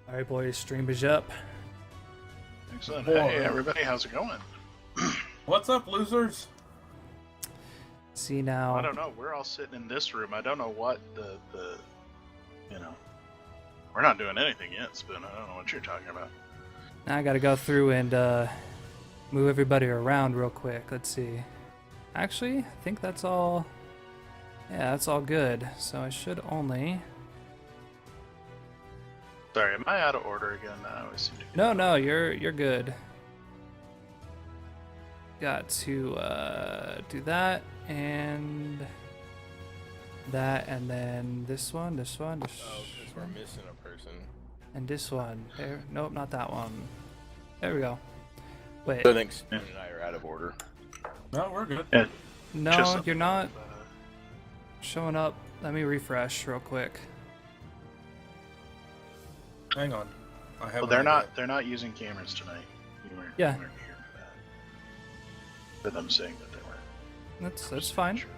All right, boys, stream is up. Excellent. Boy. Hey, everybody, how's it going? What's up, losers? See now. I don't know. We're all sitting in this room. I don't know what the we're not doing anything yet, Spoon. I don't know what you're talking about. Now I got to go through and move everybody around real quick. Let's see. Actually, I think that's all. Yeah, that's all good. So I should only. Sorry, am I out of order again? I always seem to get No, you're good. Got to do that and then this one, Oh, because we're missing a person. and this one. There, nope, not that one. There we go. Wait, So I think Spoon and I are out of order. No, we're good. Yeah, no, just you're not something, showing up. Let me refresh real quick. Hang on. I have. well, they're not using cameras tonight. Yeah. You weren't here for that. But them saying that they were. That's fine. Sure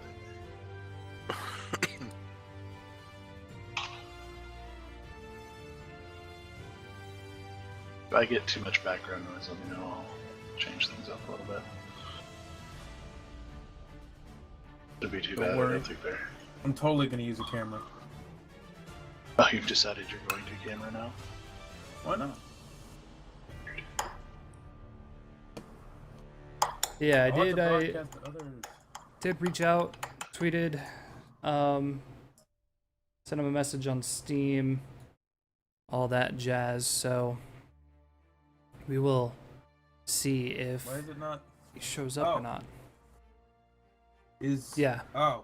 If I get too much background noise, let me know. I'll change things up a little bit. It'd be too Don't bad. I worry. don't think they're. I'm totally gonna use a camera. Oh, you've decided you're going to camera now? Why not? Yeah, I want did. to I broadcast to others. did reach out, tweeted, sent him a message on Steam, all that jazz. So we will see if Why is it not? he shows up Oh. or not. Is Yeah, Oh,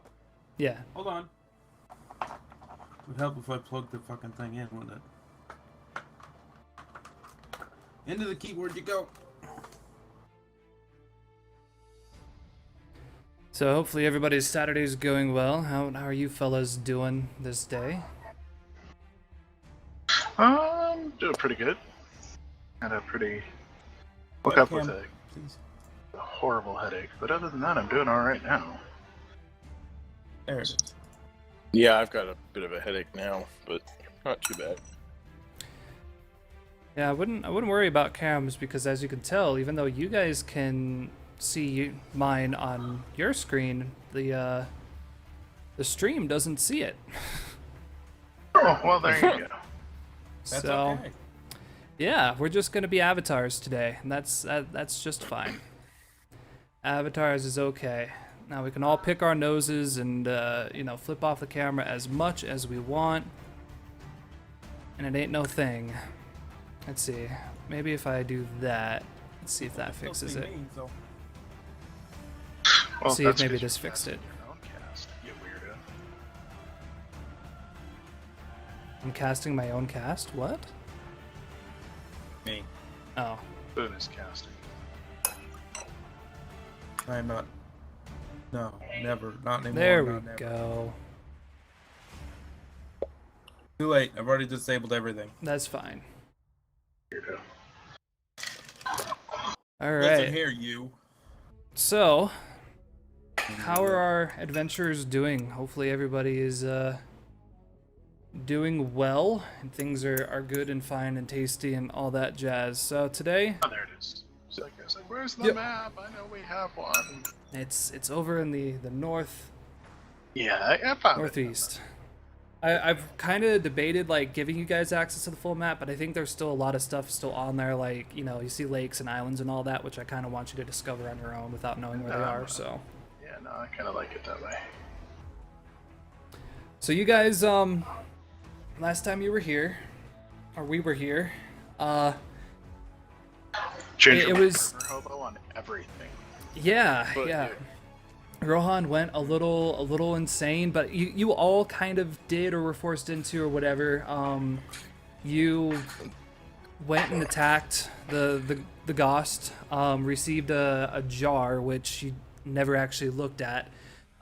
yeah. hold on. Would help if I plugged the fucking thing in, wouldn't it? Into the keyboard you go. So hopefully everybody's Saturday's going well. How are you fellas doing this day? Doing pretty good. Had a pretty. Woke up with Webcam, a please. horrible headache, but other than that, I'm doing all right now. There it is. Yeah, I've got a bit of a headache now, but not too bad. Yeah, I wouldn't worry about cams because as you can tell, even though you guys can see mine on your screen, the stream doesn't see it. Oh, well, there you go. That's So okay. yeah, we're just gonna be avatars today, and that's just fine. Avatars is okay. Now we can all pick our noses and flip off the camera as much as we want, and it ain't no thing. Let's see. Maybe if I do that, let's see if that Still fixes see it. me, so- Well, See if that's maybe 'cause this you're fixed it. casting your own cast, you weirdo. I'm casting my own cast. What? Me. Oh, Spoon is casting. I'm not. No, never. Not anymore. there we not never. go. Too late. I've already disabled everything. That's fine. Weirdo. All Listen right. here, you. So, how are our adventurers doing? Hopefully everybody is doing well and things are good and fine and tasty and all that jazz. So today Oh, there it is. So I was like, where's the Yep. map? I know we have one. it's over in the north Yeah, I found northeast. I've kind of debated like giving you guys access to the full map, but I think there's still a lot of stuff still on there, like you see lakes and islands and all that, which I kind of want you to discover on your own without knowing where they are. So it. Yeah, no, I kind of like it that way. you guys last time you were here, or we were here, Ginger it was- burger hobo on everything. yeah. But, Rohan went a little insane, but you all kind of did or were forced into or whatever. You went and attacked the Ghost, received a jar which you never actually looked at.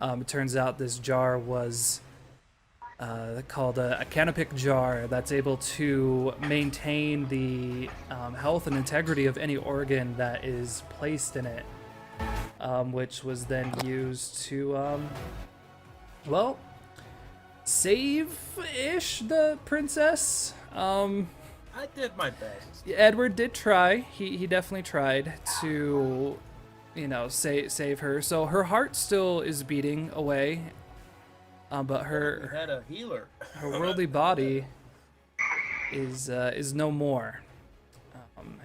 It turns out this jar was called a canopic jar that's able to maintain the health and integrity of any organ that is placed in it. Which was then used to, save-ish the princess. I did my best. Edward did try. He definitely tried to, save her. So her heart still is beating away, but We her had a healer. worldly body is no more.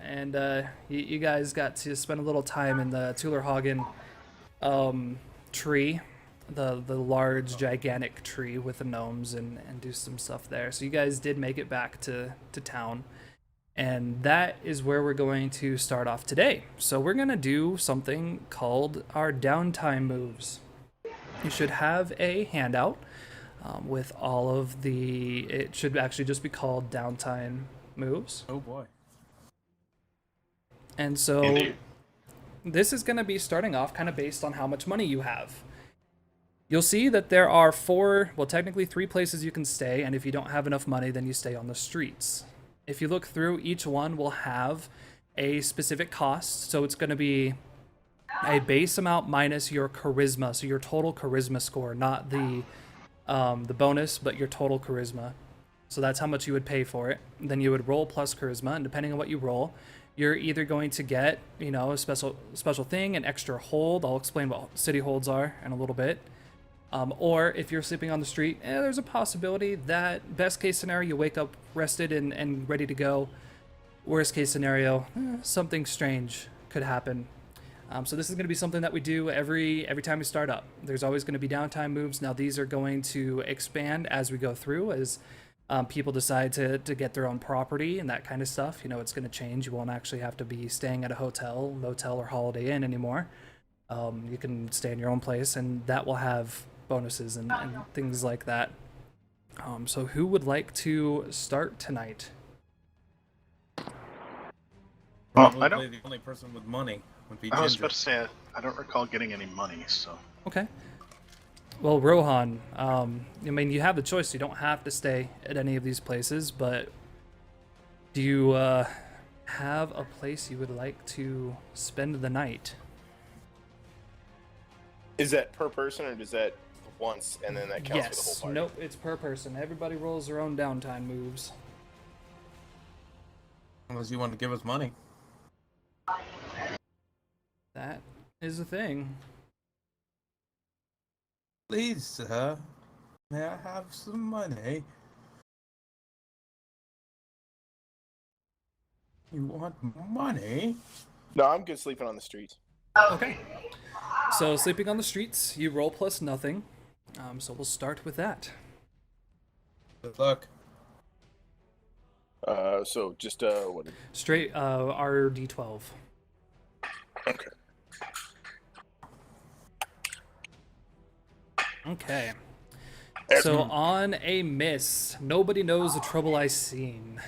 And you guys got to spend a little time in the Tullerhagen tree, the large gigantic tree with the gnomes, and do some stuff there. So you guys did make it back to town, and that is where we're going to start off today. So we're gonna do something called our downtime moves. You should have a handout with all of the. It should actually just be called downtime moves. Oh boy. And so Indeed. this is going to be starting off kind of based on how much money you have. You'll see that there are technically 3 places you can stay, and if you don't have enough money, then you stay on the streets. If you look through, each one will have a specific cost, so it's going to be a base amount minus your charisma, so your total charisma score, not the bonus, but your total charisma. So that's how much you would pay for it. Then you would roll plus charisma, and depending on what you roll, you're either going to get, a special thing, an extra hold. I'll explain what city holds are in a little bit. Or if you're sleeping on the street, there's a possibility that best case scenario, you wake up rested and ready to go. Worst case scenario, something strange could happen. So this is going to be something that we do every time we start up. There's always going to be downtime moves. Now these are going to expand as we go through, as people decide to get their own property and that kind of stuff. It's going to change. You won't actually have to be staying at a hotel, motel, or Holiday Inn anymore. You can stay in your own place, and that will have bonuses and things like that. So who would like to start tonight? Well, Probably I don't. the only person with money would be I was Ginger. about to say I don't recall getting any money, so Okay. Well, Rohan, you have the choice. You don't have to stay at any of these places, but do you have a place you would like to spend the night? Is that per person or does that once and then that counts for the whole Yes. party? Nope, it's per person. Everybody rolls their own downtime moves. Unless you want to give us money. That is a thing. Please, sir. May I have some money? You want money? No, I'm good sleeping on the streets. Okay. So sleeping on the streets, you roll plus nothing. So we'll start with that. Good luck. So just what? Straight RD12. Okay. Okay. So on a miss, nobody knows the trouble I seen.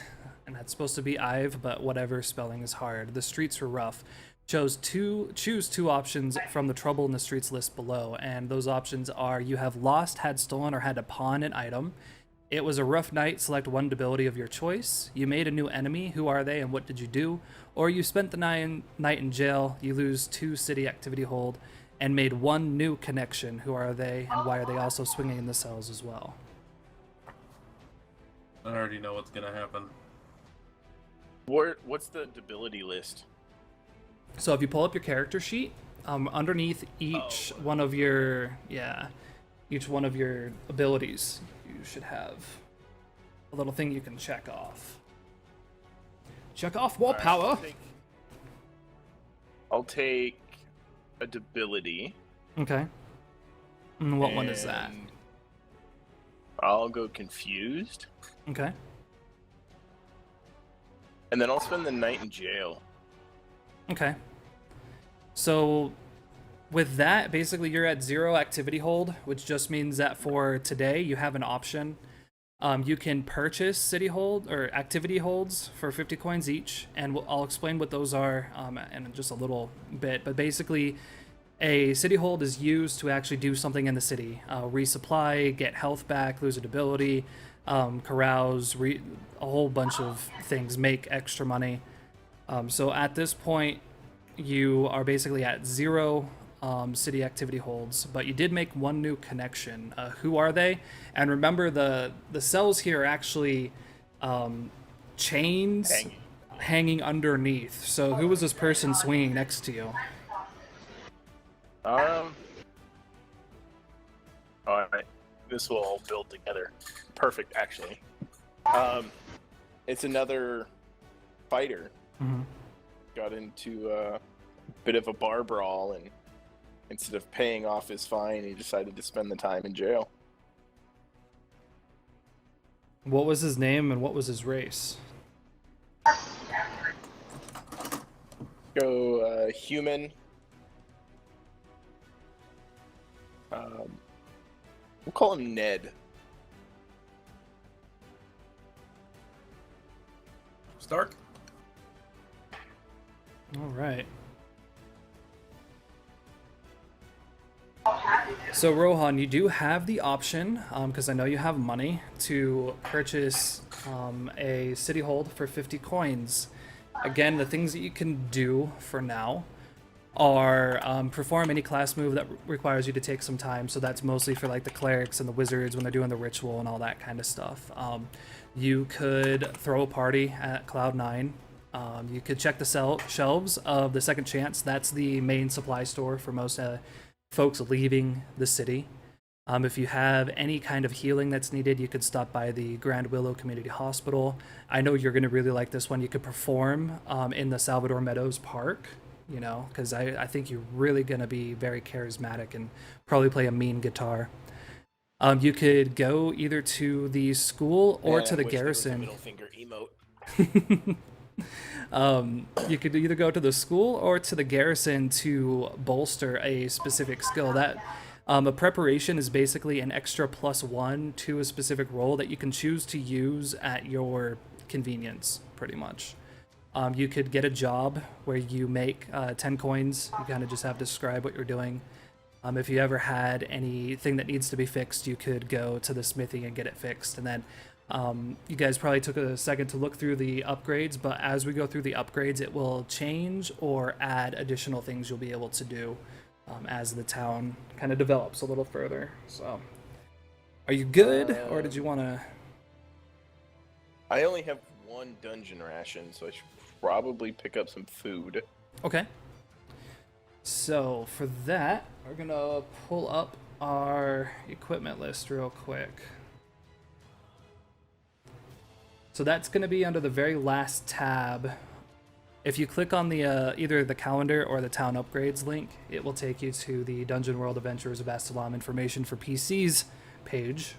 And that's supposed to be I've, but whatever, spelling is hard. The streets were rough. Choose two options from the trouble in the streets list below, and those options are: you have lost, had stolen, or had to pawn an item. It was a rough night, select one ability of your choice. You made a new enemy, who are they and what did you do? Or you spent the night in jail, you lose 2 city activity hold, and made 1 new connection, who are they and why are they also swinging in the cells as well? I already know what's gonna happen. What's the ability list? So if you pull up your character sheet, underneath each one of your abilities, you should have a little thing you can check off. Check off more power. I'll take a debility. Okay. And what one is that? and I'll go confused, Okay. and then I'll spend the night in jail. Okay. So with that, basically you're at 0 activity hold, which just means that for today you have an option. You can purchase city hold or activity holds for 50 coins each, and I'll explain what those are in just a little bit. But basically, a city hold is used to actually do something in the city: resupply, get health back, lose an ability, carouse, a whole bunch of things, make extra money. So at this point, you are basically at 0 city activity holds, but you did make 1 new connection. Who are they? And remember, the cells here are actually chains Hanging. hanging underneath. So who was this person swinging next to you? All right. This will all build together. Perfect, actually. It's another fighter. Mhm. Got into a bit of a bar brawl, and instead of paying off his fine, he decided to spend the time in jail. What was his name and what was his race? Go human. We'll call him Ned. Stark? All right. So Rohan, you do have the option, because I know you have money, to purchase a city hold for 50 coins. Again, the things that you can do for now are perform any class move that requires you to take some time. So that's mostly for like the clerics and the wizards when they're doing the ritual and all that kind of stuff. You could throw a party at Cloud9. You could check the shelves of the Second Chance. That's the main supply store for most folks leaving the city. If you have any kind of healing that's needed, you could stop by the Grand Willow Community Hospital. I know you're going to really like this one. You could perform in the Salvador Meadows Park, you know, because I think you're really going to be very charismatic and probably play a mean guitar. You could go either to the school or Man, to I the wish there was a garrison. middle finger emote. You could either go to the school or to the garrison to bolster a specific skill. That a preparation is basically an extra +1 to a specific role that you can choose to use at your convenience, pretty much. You could get a job where you make 10 coins. You kind of just have to describe what you're doing. If you ever had anything that needs to be fixed, you could go to the smithy and get it fixed. And then you guys probably took a second to look through the upgrades, but as we go through the upgrades, it will change or add additional things you'll be able to do as the town kind of develops a little further. So, are you good, or did you want to? I only have one dungeon ration, so I should probably pick up some food. Okay. So for that, we're gonna pull up our equipment list real quick. So that's going to be under the very last tab. If you click on the either the calendar or the town upgrades link, it will take you to the Dungeon World Adventures of Talahm information for PCs page.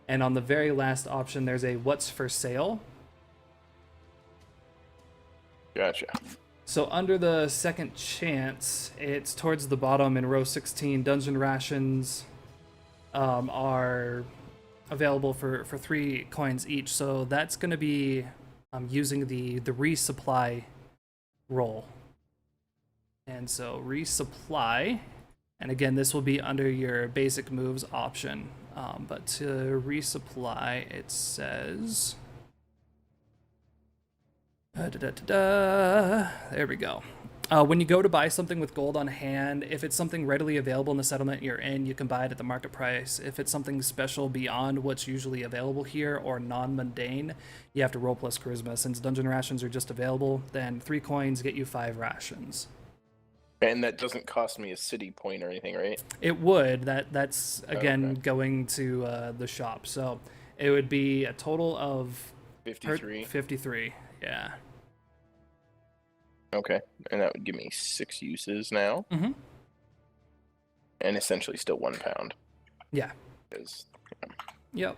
And on the very last option, there's a what's for sale. Gotcha. So under the Second Chance, it's towards the bottom in row 16. Dungeon rations are available for 3 coins each. So that's going to be using the resupply roll. And so resupply, and again, this will be under your basic moves option. But to resupply, it says... There we go. When you go to buy something with gold on hand, if it's something readily available in the settlement you're in, you can buy it at the market price. If it's something special beyond what's usually available here or non-mundane, you have to roll plus charisma. Since dungeon rations are just available, then 3 coins get you 5 rations. And that doesn't cost me a city point or anything, right? It would. That's again Okay. going to the shop. So it would be a total of 53. 53. Yeah. Okay. And that would give me 6 uses now. Mm-hmm. And essentially still 1 pound. Yeah. Is Yep.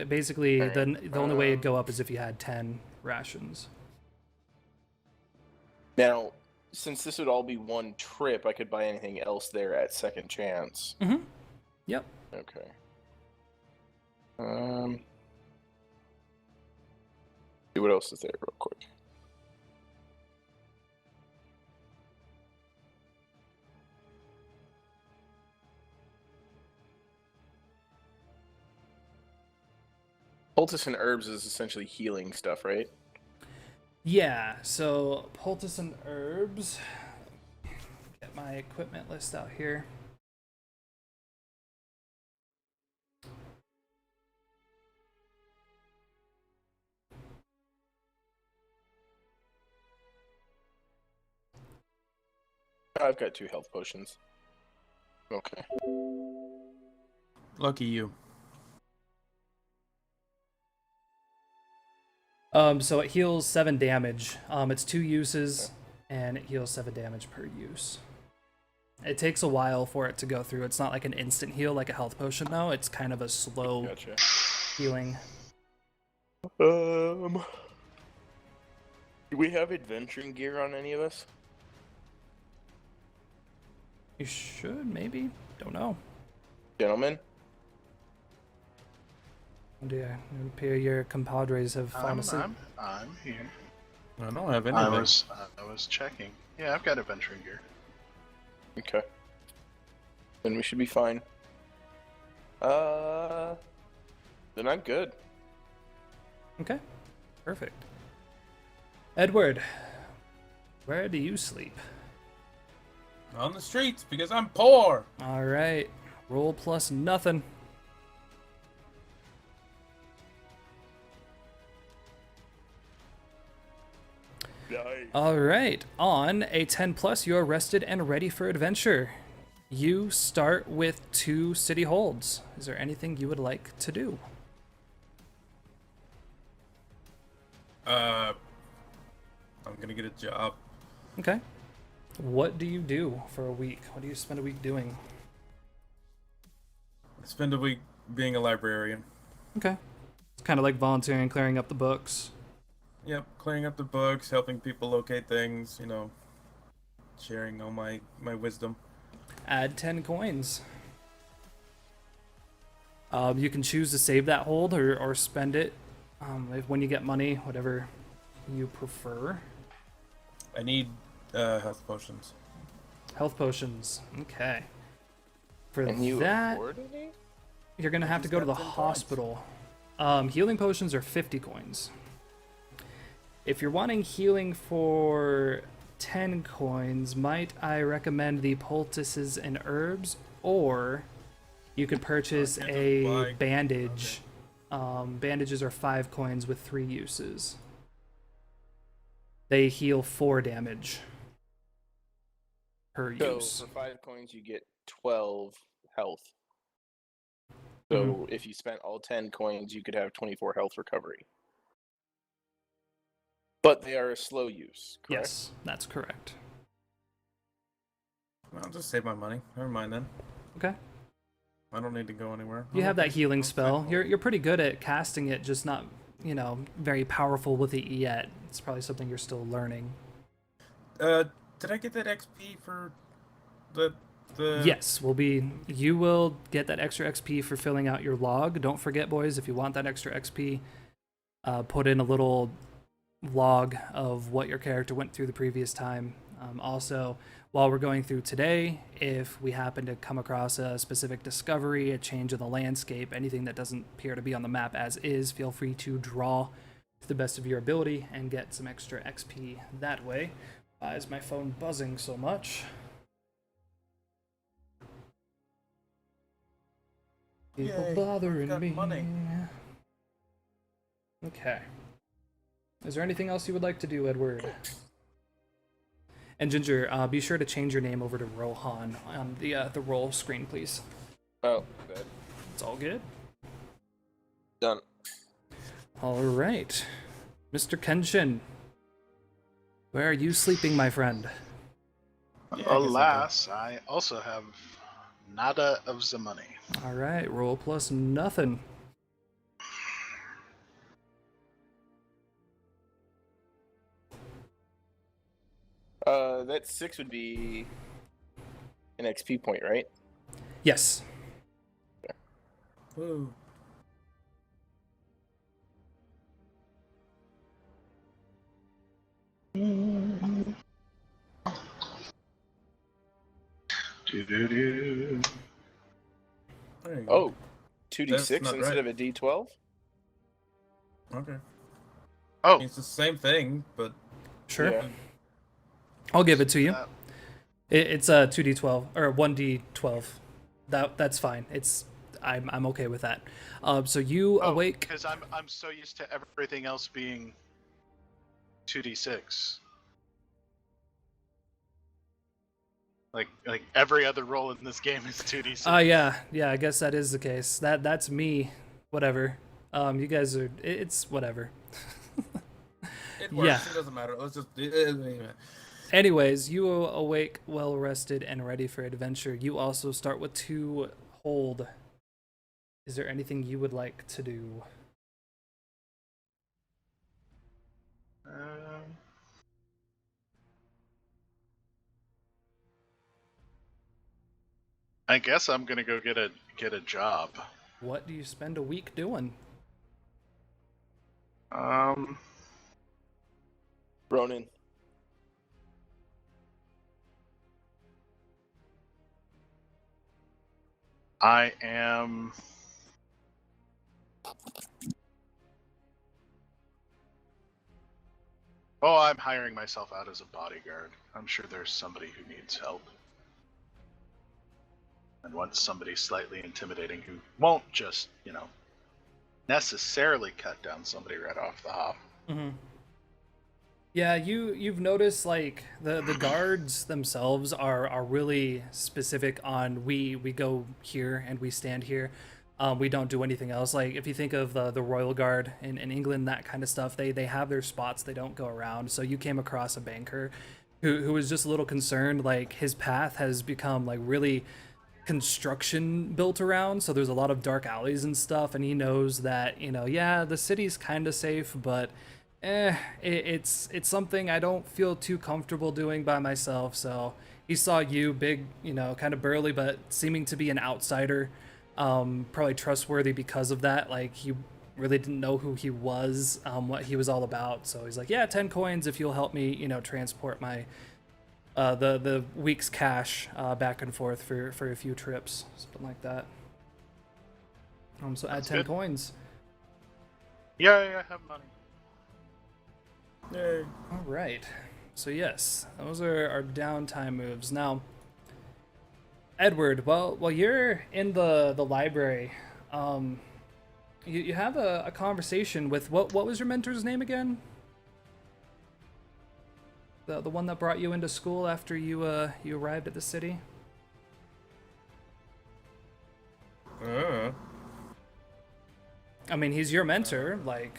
Basically, Alright, the only way it'd go up is if you had 10 rations. Now, since this would all be one trip, I could buy anything else there at Second Chance. Mm-hmm. Yep. Okay. See what else is there real quick. Poultice and herbs is essentially healing stuff, right? Yeah, so poultice and herbs. Get my equipment list out here. I've got 2 health potions. Okay. Lucky you. So it heals 7 damage. It's 2 uses, and it heals 7 damage per use. It takes a while for it to go through. It's not like an instant heal like a health potion, though. It's kind of a slow Gotcha. healing. Do we have adventuring gear on any of us? You should, maybe? Don't know. Gentlemen? Oh dear, it would appear your compadres have fallen asleep. I'm here. I don't have anything. I was checking. Yeah, I've got adventuring gear. Okay. Then we should be fine. Then I'm good. Okay, perfect. Edward, where do you sleep? On the streets because I'm poor. All right, roll plus nothing. All right, on a 10 plus, you are rested and ready for adventure. You start with 2 city holds. Is there anything you would like to do? I'm gonna get a job. Okay. What do you do for a week? What do you spend a week doing? Spend a week being a librarian. Okay. It's kind of like volunteering, clearing up the books. Yep, clearing up the books, helping people locate things, you know, sharing all my wisdom. Add 10 coins. You can choose to save that hold or spend it when you get money, whatever you prefer. I need health potions. Health potions. Okay. For Can you that, afford any? you're going to have to go to the 10 coins. hospital. Healing potions are 50 coins. If you're wanting healing for 10 coins, might I recommend the poultices and herbs, or you could purchase can't a buy- bandage. Bandages are 5 coins with 3 uses. They heal 4 damage per So use. for 5 coins, you get 12 health. So if you spent all 10 coins, you could have 24 health recovery. But they are a slow use, correct? Yes, that's correct. I'll just save my money. Never mind then. Okay. I don't need to go anywhere. You have that healing I'll spell. save- You're pretty good at casting it, just not, very powerful with it yet. It's probably something you're still learning. Did I get that XP for the? Yes, you will get that extra XP for filling out your log. Don't forget, boys, if you want that extra XP, put in a little log of what your character went through the previous time. Also, while we're going through today, if we happen to come across a specific discovery, a change in the landscape, anything that doesn't appear to be on the map as is, feel free to draw to the best of your ability and get some extra XP that way. Why is my phone buzzing so much? People Yay, bothering got me. money. Okay. Is there anything else you would like to do, Edward? And Ginger, be sure to change your name over to Rohan on the roll screen, please. Oh, good. It's all good. Done. All right, Mr. Kenshin, where are you sleeping, my friend? Yeah, I guess I'll Alas, I also have nada of the money. All right, roll plus nothing. That 6 would be an XP point, right? Yes. Woo. Do-do-do. There you go. Oh, 2d6 That's not instead right. of a d12? Okay. Oh, It's the same thing, but Sure. Yeah. I'll give it to you. that- It's a 2d12 or 1d12. That's fine. I'm okay with that. So you awake. because I'm so used to everything else being 2d6. Like every other role in this game is 2d6. Yeah, I guess that is the case. That's me. Whatever. You guys are. It's whatever. It Yeah. works. It doesn't matter. Let's just. Anyways, you awake, well rested, and ready for adventure. You also start with 2 hold. Is there anything you would like to do? I guess I'm gonna go get a job. What do you spend a week doing? Ronan. I am. Oh, I'm hiring myself out as a bodyguard. I'm sure there's somebody who needs help. And wants somebody slightly intimidating who won't just, necessarily cut down somebody right off the hop. Mm-hmm. Yeah, you've noticed like the guards themselves are really specific on we go here and we stand here. We don't do anything else. Like if you think of the Royal Guard in England, that kind of stuff, they have their spots. They don't go around. So you came across a banker who was just a little concerned. Like his path has become like really construction built around, so there's a lot of dark alleys and stuff, and he knows that, yeah, the city's kind of safe, but it's something I don't feel too comfortable doing by myself. So he saw you, big, kind of burly, but seeming to be an outsider, probably trustworthy because of that. Like he really didn't know who he was, what he was all about. So he's like, yeah, 10 coins if you'll help me, transport my the week's cash back and forth for a few trips, something like that. So add That's 10 good. coins. Yeah, I have money. Yay. All right. So yes, those are our downtime moves. Now, Edward, while you're in the library, you have a conversation with what was your mentor's name again? The one that brought you into school after you arrived at the city? I mean, he's your mentor. Like,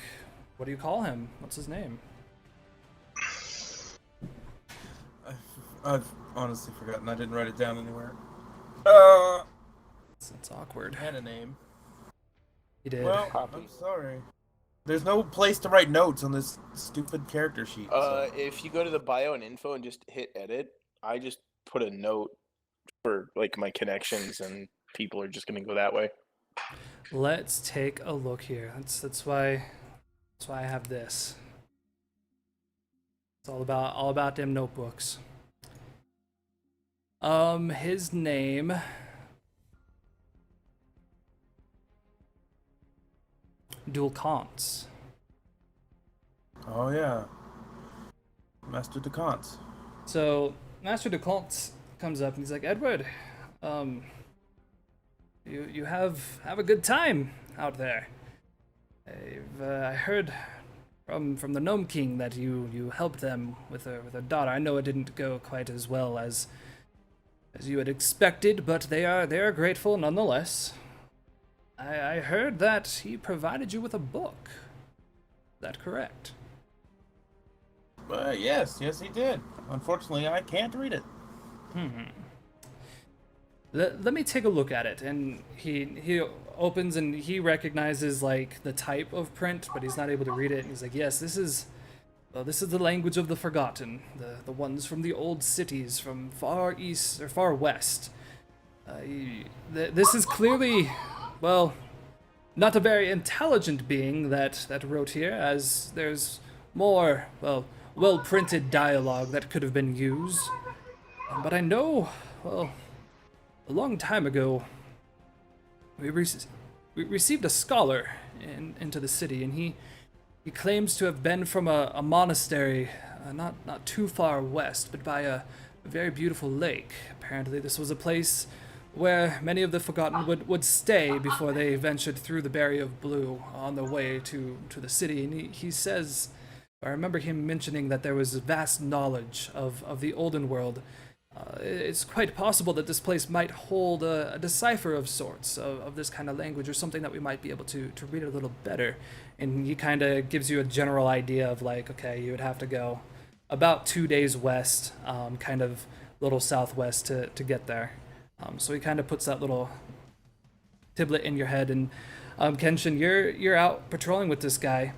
what do you call him? What's his name? I've honestly forgotten. I didn't write it down anywhere. It's awkward. Had a name. He did. Well, Copy. I'm sorry. There's no place to write notes on this stupid character sheet. So. If you go to the bio and info and just hit edit, I just put a note for like my connections, and people are just gonna go that way. Let's take a look here. That's why I have this. It's all about them notebooks. His name. Dulcance. Oh yeah, Master Decant. So Master Dulcance comes up and he's like, Edward, you have a good time out there. I heard from the Gnome King that you helped them with a daughter. I know it didn't go quite as well as you had expected, but they are grateful nonetheless. I heard that he provided you with a book. Is that correct? Yes, he did. Unfortunately, I can't read it. Let me take a look at it. And he opens and he recognizes like the type of print, but he's not able to read it. And he's like, yes, this is the language of the forgotten, the ones from the old cities from far east or far west. This is clearly, well, not a very intelligent being that wrote here, as there's more, well-printed dialogue that could have been used. But I know, a long time ago, we received a scholar into the city, and he claims to have been from a monastery not too far west, but by a very beautiful lake. Apparently this was a place where many of the Forgotten would stay before they ventured through the Barrier of Blue on their way to the city. And he says, I remember him mentioning that there was vast knowledge of the Olden world It's quite possible that this place might hold a decipher of sorts of this kind of language, or something that we might be able to read a little better. And he kind of gives you a general idea of like, okay, you would have to go about 2 days west, kind of little southwest to get there. So he kind of puts that little tiblet in your head, and Kenshin, you're out patrolling with this guy,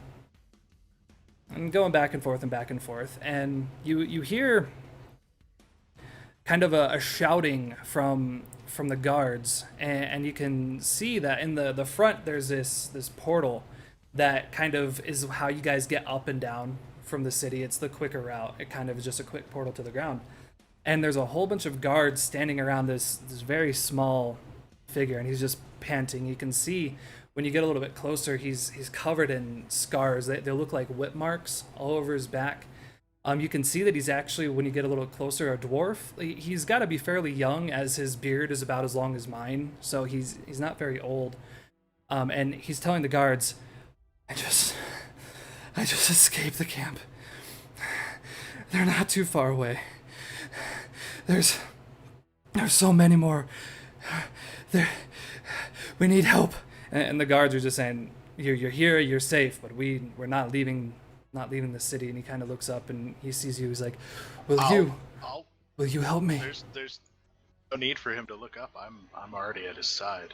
and going back and forth, and you hear kind of a shouting from the guards, and you can see that in the front there's this portal that kind of is how you guys get up and down from the city. It's the quicker route. It kind of is just a quick portal to the ground. And there's a whole bunch of guards standing around this very small figure, and he's just panting. You can see when you get a little bit closer, he's covered in scars. They look like whip marks all over his back. You can see that he's actually, when you get a little closer, a dwarf. He's got to be fairly young, as his beard is about as long as mine, so he's not very old. And he's telling the guards, I just escaped the camp. They're not too far away. There's so many more. We need help." And the guards are just saying, "You're here. You're safe, but we're not leaving the city." And he kind of looks up and he sees you. He's like, "Will you help me?" There's no need for him to look up. I'm already at his side.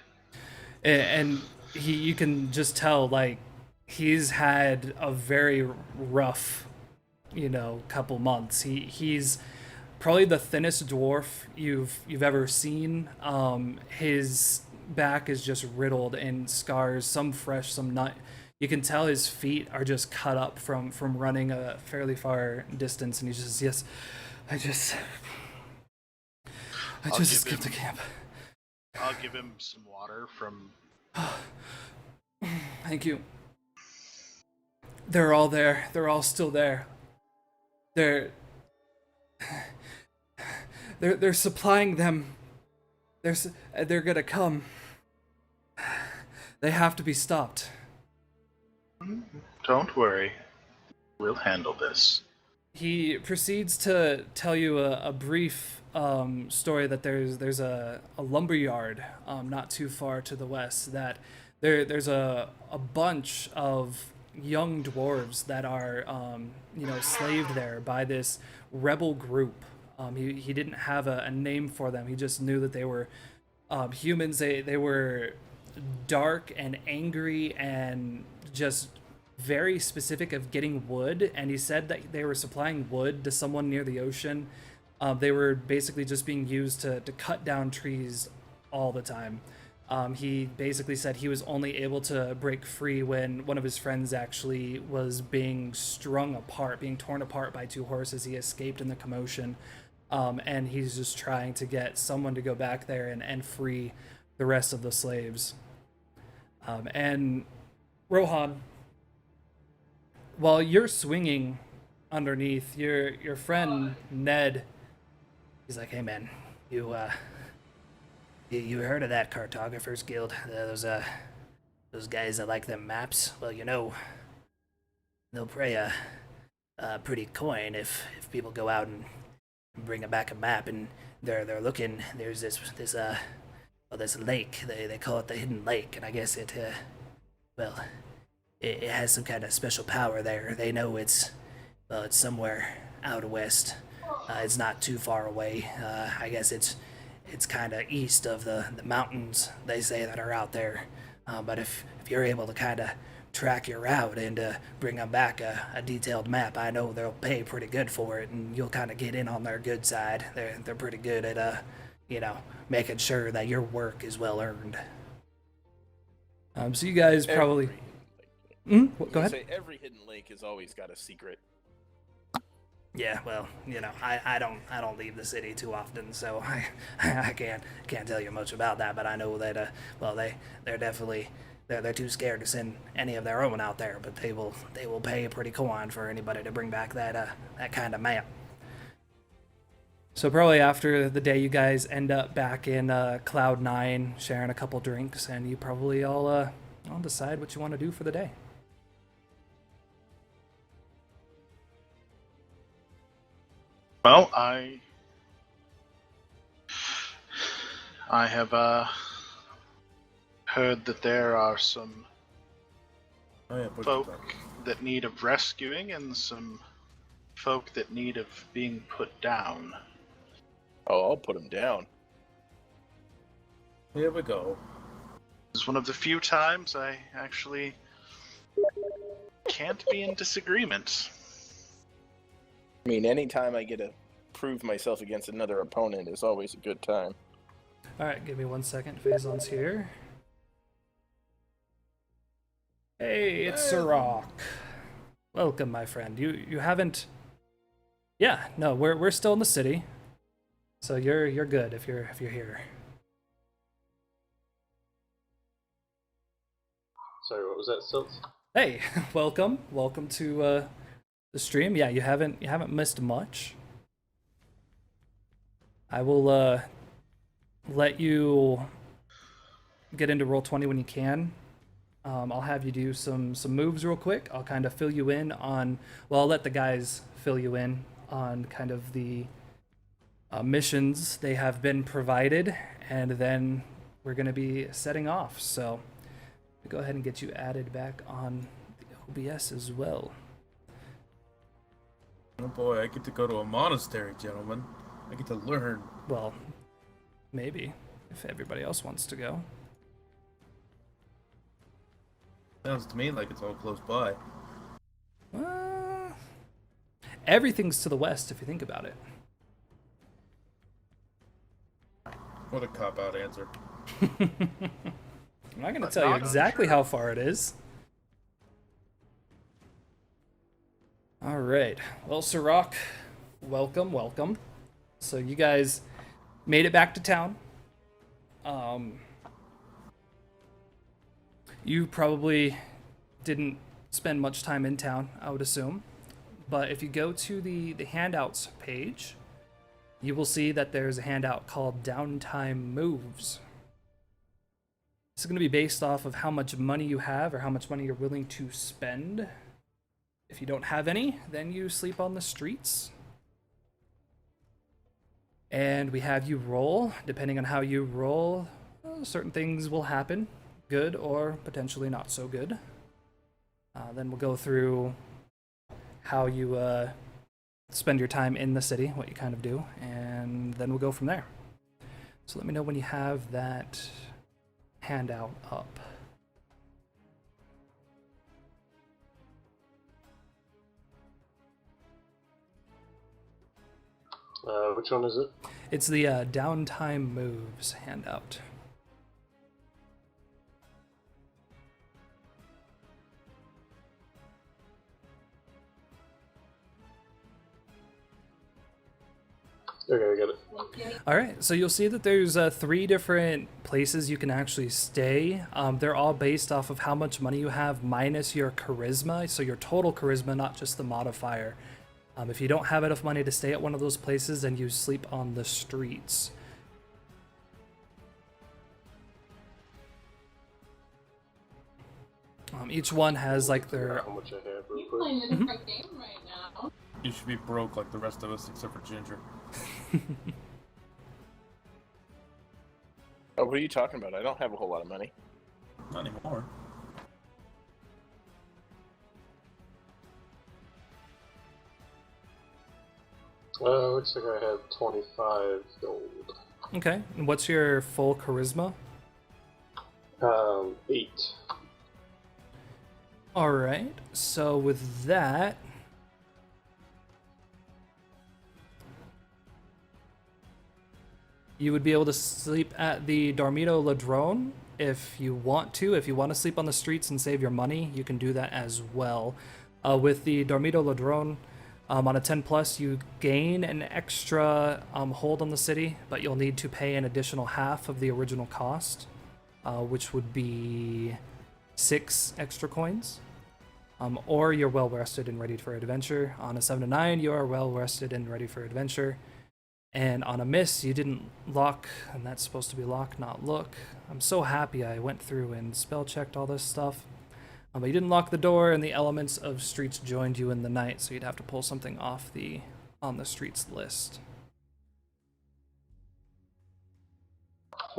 And you can just tell, like, he's had a very rough, couple months. He's probably the thinnest dwarf you've ever seen. His back is just riddled in scars, some fresh, some not. You can tell his feet are just cut up from running a fairly far distance, and he just, "Yes, I just escaped the camp." I'll give him some water from. Thank you. They're all there. They're all still there. They're supplying them. They're gonna come. They have to be stopped. Don't worry. We'll handle this. He proceeds to tell you a brief story that there's a lumber yard not too far to the west, that there's a bunch of young dwarves that are slaved there by this rebel group. He didn't have a name for them. He just knew that they were humans. They were dark and angry and just very specific of getting wood, and he said that they were supplying wood to someone near the ocean. They were basically just being used to cut down trees all the time. He basically said he was only able to break free when one of his friends actually was being torn apart by two horses. He escaped in the commotion, and he's just trying to get someone to go back there and free the rest of the slaves. And Rohan, while you're swinging underneath, your friend Ned, he's like, "Hey man, you heard of that Cartographers Guild? Those guys that like them maps? Well, they'll pay a pretty coin if people go out and bring back a map, and they're looking. There's this lake. They call it the Hidden Lake, and I guess it has some kind of special power there. They know it's somewhere out west. It's not too far away. I guess it's kind of east of the mountains, they say, that are out there. But if you're able to kind of track your route and bring them back a detailed map, I know they'll pay pretty good for it, and you'll kind of get in on their good side. They're pretty good at making sure that your work is well earned." So you guys probably. Go ahead. Say every hidden lake has always got a secret. Yeah, well, I don't leave the city too often, so I can't tell you much about that. But I know that they're definitely they're too scared to send any of their own out there. But they will pay a pretty coin for anybody to bring back that kind of map. So probably after the day, you guys end up back in Cloud 9, sharing a couple drinks, and you probably all decide what you want to do for the day. Well, I I have heard that there are some Oh yeah, push folk the button. that need of rescuing and some folk that need of being put down. Oh, I'll put him down. Here we go. This is one of the few times I actually can't be in disagreement. I mean, anytime I get to prove myself against another opponent is always a good time. All right, give me 1 second. Phazon's here. Hey, it's Sirach. Welcome, my friend. You haven't. Yeah, no, we're still in the city, so you're good if you're here. Sorry, what was that, Silts? Hey, welcome to the stream. Yeah, you haven't missed much. I will let you get into Roll20 when you can. I'll have you do some moves real quick. I'll kind of fill you in on. Well, I'll let the guys fill you in on kind of the missions they have been provided, and then we're gonna be setting off. So go ahead and get you added back on the OBS as well. Oh boy, I get to go to a monastery, gentlemen. I get to learn. Well, maybe if everybody else wants to go. Sounds to me like it's all close by. Everything's to the west if you think about it. What a cop-out answer. I'm not going to tell you exactly how far it is. All right. Well, Sirach, welcome. So you guys made it back to town. You probably didn't spend much time in town, I would assume. But if you go to the handouts page, you will see that there's a handout called Downtime Moves. This is going to be based off of how much money you have or how much money you're willing to spend. If you don't have any, then you sleep on the streets. And we have you roll. Depending on how you roll, certain things will happen. Good or potentially not so good. Then we'll go through how you spend your time in the city, what you kind of do, and then we'll go from there. So let me know when you have that handout up. Which one is it? It's the Downtime Moves handout. Okay, I got it. All right, so you'll see that there's 3 different places you can actually stay. They're all based off of how much money you have minus your charisma, so your total charisma, not just the modifier. If you don't have enough money to stay at one of those places, then you sleep on the streets. Each one has like their... How much I have real You're quick. playing a different game right now. You should be broke like the rest of us except for Ginger. Oh, what are you talking about? I don't have a whole lot of money. Not anymore. Looks like I have 25 gold. Okay, and what's your full charisma? 8. All right, so with that, you would be able to sleep at the Dormito Ladrone if you want to. If you want to sleep on the streets and save your money, you can do that as well. With the Dormito Ladrone, on a 10 plus, you gain an extra hold on the city, but you'll need to pay an additional half of the original cost, which would be 6 extra coins. Or you're well rested and ready for adventure. On a 7 to 9, you are well rested and ready for adventure. And on a miss, you didn't lock, and that's supposed to be lock, not look. I'm so happy I went through and spell checked all this stuff. But you didn't lock the door, and the elements of streets joined you in the night, so you'd have to pull something off the on the streets list.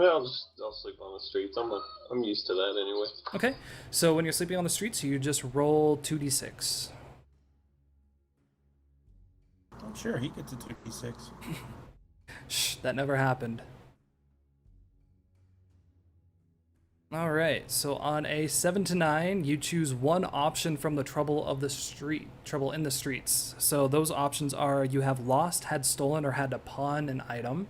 Well, I'll sleep on the streets. I'm used to that anyway. Okay, so when you're sleeping on the streets, you just roll 2d6. I'm sure he gets a 2d6. Shh, that never happened. All right, so on a 7 to 9, you choose one option from the trouble in the streets. So those options are: you have lost, had stolen, or had to pawn an item.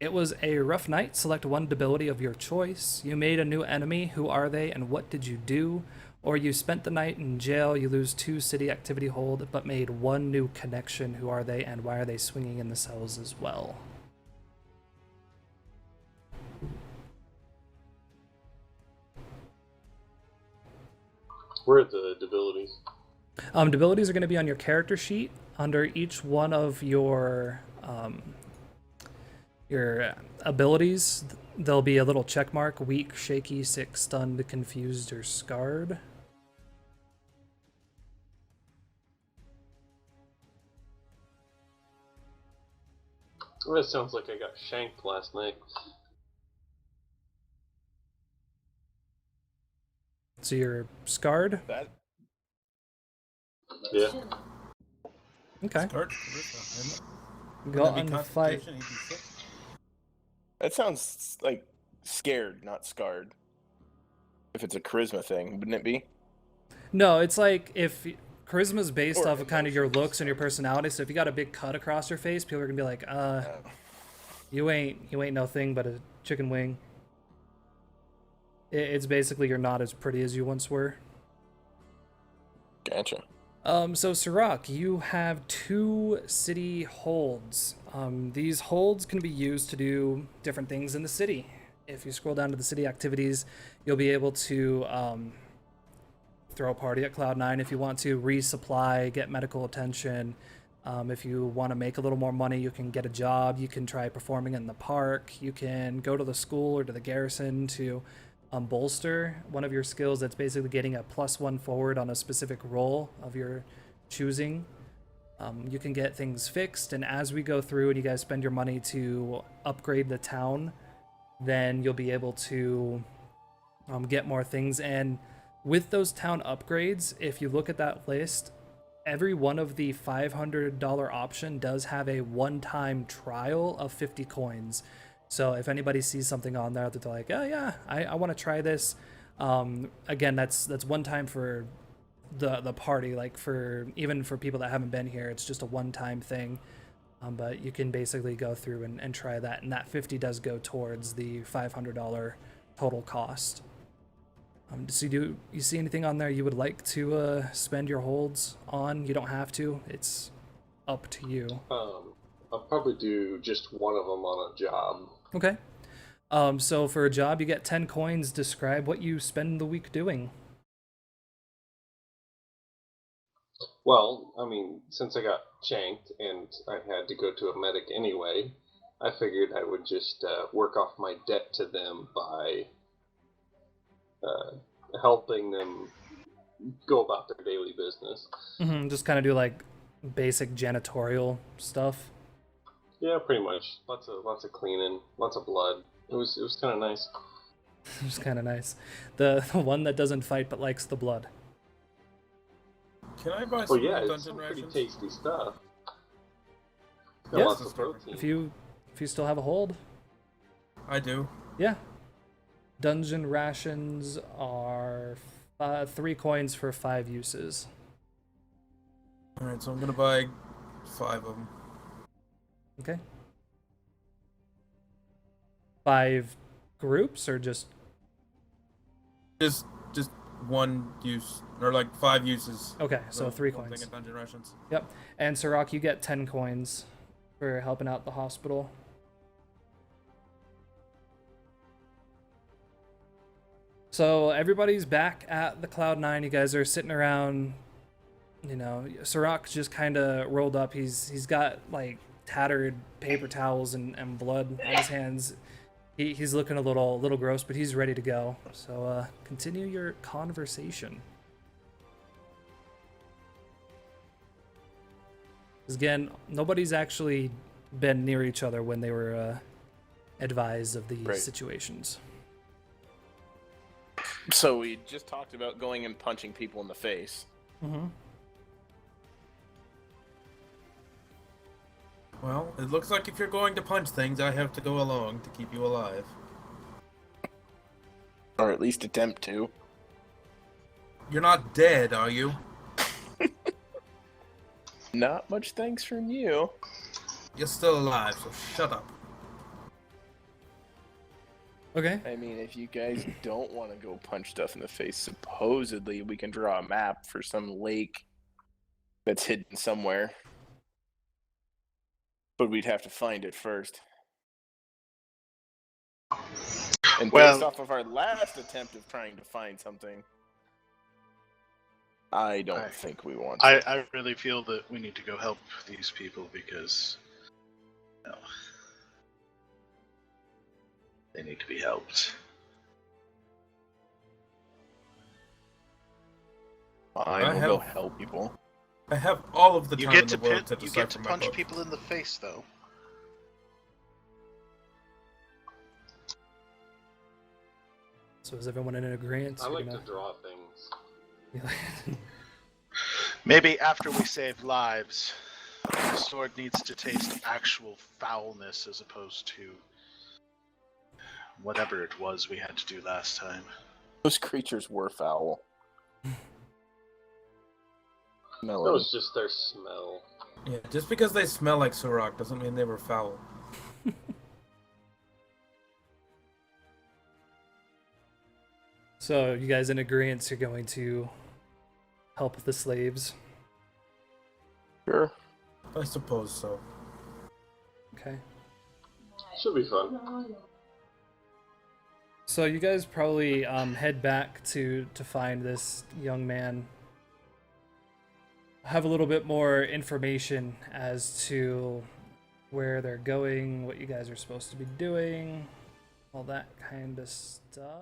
It was a rough night. Select one debility of your choice. You made a new enemy. Who are they and what did you do? Or you spent the night in jail. You lose 2 city activity hold, but made 1 new connection. Who are they and why are they swinging in the cells as well? Where are the debilities? Debilities are going to be on your character sheet under each one of your abilities. There'll be a little check mark: weak, shaky, sick, stunned, confused, or scarred. Well, that sounds like I got shanked last night. So you're scarred. That Yeah. Okay. Start charisma, isn't it? Go Wouldn't that on be the fight. Constitution? He'd be sick. that sounds like scared, not scarred. If it's a charisma thing, wouldn't it be? No, it's like if charisma is based Or off of kind of your emotions, looks and your personality. So if you got a big cut across your face, people are gonna be like, you ain't no thing but a chicken wing. It's basically you're not as pretty as you once were. Gotcha. So Sirach, you have 2 city holds. These holds can be used to do different things in the city. If you scroll down to the city activities, you'll be able to throw a party at Cloud9 if you want to, resupply, get medical attention. If you want to make a little more money, you can get a job. You can try performing in the park. You can go to the school or to the garrison to bolster one of your skills. That's basically getting a +1 forward on a specific role of your choosing. You can get things fixed, and as we go through and you guys spend your money to upgrade the town, then you'll be able to get more things. And with those town upgrades, if you look at that list, every one of the $500 option does have a one-time trial of 50 coins. So if anybody sees something on there that they're like, oh yeah, I want to try this, again, that's one time for the party. Like even for people that haven't been here, it's just a one-time thing. But you can basically go through and try that, and that 50 does go towards the $500 total cost. So do you see anything on there you would like to spend your holds on? You don't have to. It's up to you. I'll probably do just one of them on a job. Okay. So for a job, you get 10 coins. Describe what you spend the week doing. Well, I mean, since I got shanked and I had to go to a medic anyway, I figured I would just work off my debt to them by helping them go about their daily business. Just kind of do like basic janitorial stuff. Yeah, pretty much. Lots of cleaning, lots of blood. It was kind of nice. It's kind of nice. The one that doesn't fight but likes the blood. Can I buy Oh some yeah, it's dungeon some pretty rations? tasty stuff. Got Yeah. lots of protein. If you still have a hold, I do. yeah. Dungeon rations are 3 coins for 5 uses. Alright, so I'm gonna buy 5 of them. Okay. 5 groups or just Just one use, or like 5 uses. okay? So So 3 one coins. thing of dungeon rations. Yep. And Sirach, you get 10 coins for helping out the hospital. So everybody's back at the Cloud9. You guys are sitting around. You know, Sirach just kind of rolled up. He's got like tattered paper towels and blood on his hands. He's looking a little gross, but he's ready to go. So continue your conversation. 'Cause again, nobody's actually been near each other when they were advised of these Right. situations. So we just talked about going and punching people in the face. Mm-hmm. Well, it looks like if you're going to punch things, I have to go along to keep you alive. Or at least attempt to. You're not dead, are you? Not much thanks from you. You're still alive, so shut up. Okay. I mean, if you guys don't want to go punch stuff in the face, supposedly we can draw a map for some lake that's hidden somewhere. But we'd have to find it first. And based Well- off of our last attempt of trying to find something, I don't think we want to. I really feel that we need to go help these people because, you know, they need to be helped. I will go help people. I have all of the You time get in to the world to you decipher get to my punch book. people in the face, though. So is everyone in agreement? I You're like gonna- to draw things. Maybe after we save lives, the sword needs to taste actual foulness as opposed to whatever it was we had to do last time. Those creatures were foul. That Melon. was just their smell. Yeah, just because they smell like Surrak doesn't mean they were foul. So you guys in agreement? You're going to help the slaves. Sure. I suppose so. Okay. Should be fun. So you guys probably head back to find this young man. Have a little bit more information as to where they're going, what you guys are supposed to be doing, all that kind of stuff.